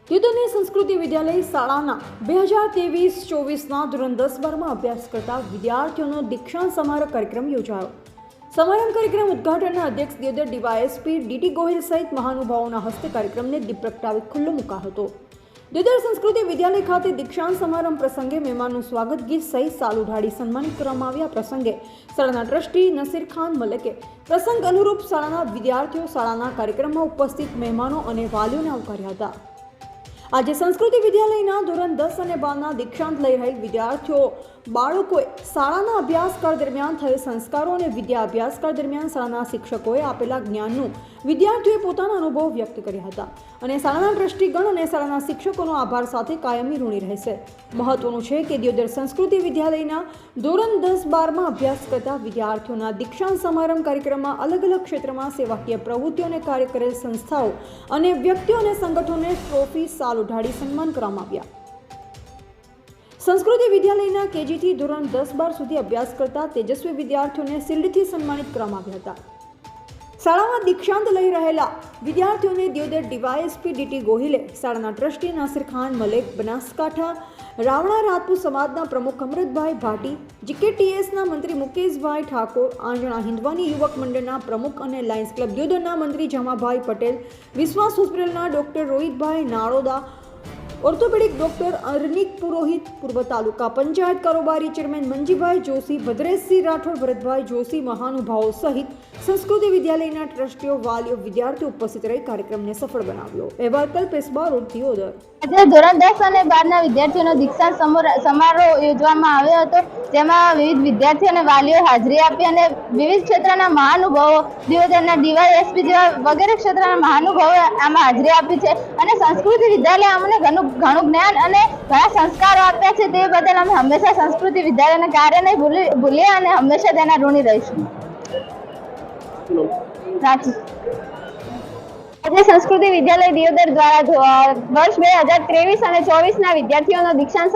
દિયોદરની સંસ્કૃતિ વિદ્યાલય શાળાના 2023-24ના ધોરણ 10-12માં અભ્યાસ કરતા વિદ્યાર્થીઓનો દીક્ષાંત સમારોહ કાર્યક્રમ યોજાયો. સમારંભ કાર્યક્રમ ઉદ્ઘાટનના અધ્યક્ષ દિયોદર ડીવાયએસપી ડીટી ગોહિલ સહિત મહાનુભાવોના હસ્તે કાર્યક્રમને દીપ પ્રગટાવી ખુલ્લો મુકાયો હતો. દિયોદર સંસ્કૃતિ વિદ્યાલય ખાતે દીક્ષાંત સમારંભ પ્રસંગે મહેમાનનું સ્વાગત ગીત સહિત સાલ ઉઢાડી સન્માનિત કરવામાં આવ્યા. પ્રસંગે શાળાના ટ્રસ્ટી નસીર ખાન મલકે પ્રસંગ અનુરૂપ શાળાના વિદ્યાર્થીઓ, શાળાના કાર્યક્રમમાં ઉપસ્થિત મહેમાનો અને વાલીઓને આવકાર્યા હતા. આજે સંસ્કૃતિ વિદ્યાલયના ધોરણ 10 અને 12ના દીક્ષાંત લઈ રહેલ વિદ્યાર્થીઓ બાળકોએ શાળાના અભ્યાસકાળ દરમિયાન થયેલ સંસ્કારો અને વિદ્યા અભ્યાસકાળ દરમિયાન શાળાના શિક્ષકોએ આપેલા જ્ઞાનનું વિદ્યાર્થીઓએ પોતાના અનુભવ વ્યક્ત કર્યા હતા અને શાળાના ટ્રસ્ટીગણ અને શાળાના શિક્ષકોનો આભાર સાથે કાયમી ઋણી રહેશે. મહત્વનું છે કે દિયોદર સંસ્કૃતિ વિદ્યાલયના ધોરણ 10-12માં અભ્યાસ કરતા વિદ્યાર્થીઓના દીક્ષાંત સમારંભ કાર્યક્રમમાં અલગ અલગ ક્ષેત્રમાં સેવાકીય પ્રવૃત્તિઓ અને કાર્ય કરેલ સંસ્થાઓ અને વ્યક્તિઓ અને સંગઠનોને ટ્રોફી, સાલ ઉઢાડી સન્માન કરવામાં આવ્યા. સંસ્કૃતિ વિદ્યાલયના કેજીથી ધોરણ 10-12 સુધી અભ્યાસ કરતા તેજસ્વી વિદ્યાર્થીઓને શિલ્ડથી સન્માનિત કરવામાં આવ્યા હતા. શાળામાં દીક્ષાંત લઈ રહેલા વિદ્યાર્થીઓને દિયોદર ડીવાયએસપી ડીટી ગોહિલે, શાળાના ટ્રસ્ટી નાસિર ખાન મલેક, બનાસકાંઠા રાવણા રાજપૂત સમાજના પ્રમુખ અમૃતભાઈ ભાટી, જીકેટીએસના મંત્રી મુકેશભાઈ ઠાકોર, આંજણા હિન્દવાની યુવક મંડળના પ્રમુખ અને લાયન્સ ક્લબ દિયોદરના મંત્રી જમાભાઈ પટેલ, વિશ્વાસ હોસ્પિટલના ડોક્ટર રોહિતભાઈ નાળોદા, ઓર્થોપેડિક ડોક્ટર અર્નિક પુરોહિત, પૂર્વ તાલુકા પંચાયત કારોબારી ચેરમેન મંજીભાઈ જોશી, ભદ્રેશસિંહ રાઠોડ, ભરતભાઈ જોશી, મહાનુભાવો સહિત સંસ્કૃતિ વિદ્યાલયના ટ્રસ્ટીઓ, વાલીઓ, વિદ્યાર્થીઓ ઉપસ્થિત રહી કાર્યક્રમને સફળ બનાવ્યો. અહેવાલ કલ્પેશ બારોટ, દિયોદર. આજે ધોરણ 10 અને 12ના વિદ્યાર્થીઓનો દીક્ષાંત સમારોહ યોજવામાં આવ્યો હતો, જેમાં વિવિધ વિદ્યાર્થીઓ અને વાલીઓ હાજરી આપી અને વિવિધ ક્ષેત્રના મહાનુભાવો, દિયોદરના ડીવાયએસપી જેવા વગેરે ક્ષેત્રના મહાનુભાવોએ આમાં હાજરી આપી છે અને સંસ્કૃતિ વિદ્યાલય અમને ઘણું જ્ઞાન અને ઘણા સંસ્કારો આપ્યા છે. તે બદલ અમે હંમેશા સંસ્કૃતિ વિદ્યાલયના કાર્યને ભૂલીએ અને હંમેશા તેના ઋણી રહીશું. સાચું. આજે સંસ્કૃતિ વિદ્યાલય દિયોદર દ્વારા વર્ષ 2023 અને 24ના વિદ્યાર્થીઓનો દીક્ષાંત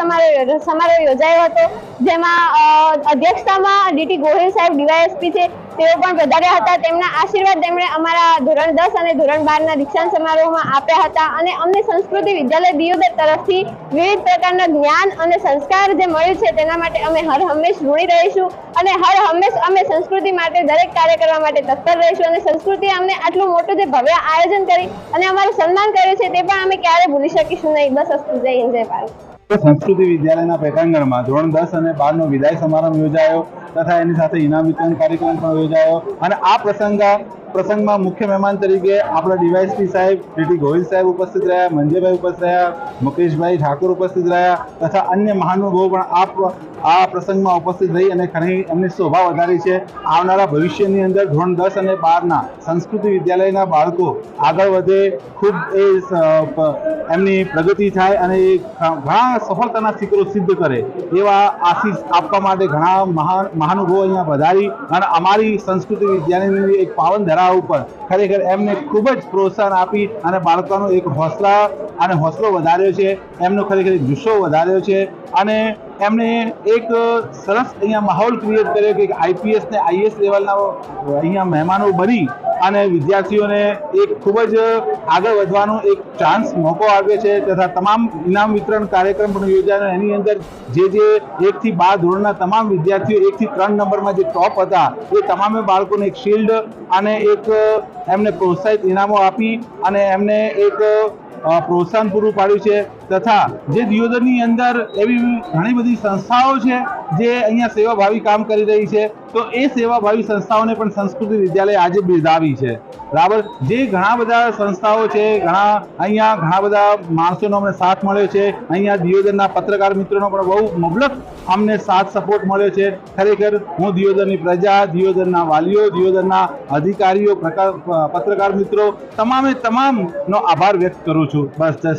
સમારોહ યોજાયો હતો, જેમાં અધ્યક્ષતામાં ડીટી ગોહિલ સાહેબ ડીવાયએસપી છે, તેઓ પણ પધાર્યા હતા. તેમના આશીર્વાદ તેમણે અમારા ધોરણ 10 અને ધોરણ 12ના દીક્ષાંત સમારોહમાં આપ્યા હતા અને અમને સંસ્કૃતિ વિદ્યાલય દિયોદર તરફથી વિવિધ પ્રકારના જ્ઞાન અને સંસ્કાર જે મળ્યું છે તેના માટે અમે હર હંમેશ ઋણી રહીશું અને હર હંમેશ અમે સંસ્કૃતિ માટે દરેક કાર્ય કરવા માટે તત્પર રહીશું અને સંસ્કૃતિએ અમને આટલું મોટું જે ભવ્ય આયોજન કરી અને અમારું સન્માન કર્યું છે તે પણ અમે ક્યારે ભૂલી શકીશું નહીં. બસ અસ્તુ. જય હિન્દ, જય ભારત. સંસ્કૃતિ વિદ્યાલયના પ્રેક્ષાંગણમાં ધોરણ 10 અને 12નો વિદાય સમારંભ યોજાયો તથા એની સાથે ઇનામ વિતરણ કાર્યક્રમ પણ યોજાયો અને આ પ્રસંગમાં મુખ્ય મહેમાન તરીકે આપણા ડીવાયએસપી સાહેબ ડીટી ગોહિલ સાહેબ ઉપસ્થિત રહ્યા, મંજીભાઈ ઉપસ્થિત રહ્યા, મુકેશભાઈ ઠાકોર ઉપસ્થિત રહ્યા તથા અન્ય મહાનુભાવો પણ આ પ્રસંગમાં ઉપસ્થિત રહી અને ઘણી એમની શોભા વધારી છે. આવનારા ભવિષ્યની અંદર ધોરણ 10 અને 12ના સંસ્કૃતિ વિદ્યાલયના બાળકો આગળ વધે, ખૂબ એમની પ્રગતિ થાય અને એ ઘણા સફળતાના શિખરો સિદ્ધ કરે એવા આશીષ આપવા માટે ઘણા મહાનુભાવો અહીંયા વધારી અને અમારી સંસ્કૃતિ વિદ્યાલયની એક પાવન ધરા ઉપર ખરેખર એમને ખૂબ જ પ્રોત્સાહન આપી અને બાળકોનો એક હોંસલો વધાર્યો છે, એમનો ખરેખર જુસ્સો વધાર્યો છે અને એમણે એક સરસ અહીંયા માહોલ ક્રિએટ કર્યો કે આઈપીએસ ને આઈએસ લેવલના અહીંયા મહેમાનો બની અને વિદ્યાર્થીઓને એક ખૂબ જ આગળ વધવાનો એક ચાન્સ મોકો આપ્યો છે તથા તમામ ઇનામ વિતરણ કાર્યક્રમ પણ યોજાયો. એની અંદર જે 1 થી 12 ધોરણના તમામ વિદ્યાર્થીઓ 1 થી 3 નંબરમાં જે ટોપ હતા એ તમામે બાળકોને એક શિલ્ડ અને એક એમને પ્રોત્સાહિત ઇનામો આપી અને એમને એક પ્રોત્સાહન પૂરું પાડ્યું છે તથા જે દિયોદરની અંદર એવી ઘણી બધી સંસ્થાઓ છે જે અહીંયા સેવાભાવી કામ કરી રહી છે, તો એ સેવાભાવી સંસ્થાઓને પણ સંસ્કૃતિ વિદ્યાલય આજે બિરદાવી છે. બરાબર. જે ઘણા બધા સંસ્થાઓ છે, અહીંયા ઘણા બધા માણસોનો અમને સાથ મળ્યો છે. અહીંયા દિયોદરના પત્રકાર મિત્રોનો પણ બહુ મબલક અમને સાથ સપોર્ટ મળ્યો છે. ખરેખર હું દિયોદરની પ્રજા, દિયોદરના વાલીઓ, દિયોદરના અધિકારીઓ, પત્રકાર મિત્રો તમામનો આભાર વ્યક્ત કરું છું. બસ જય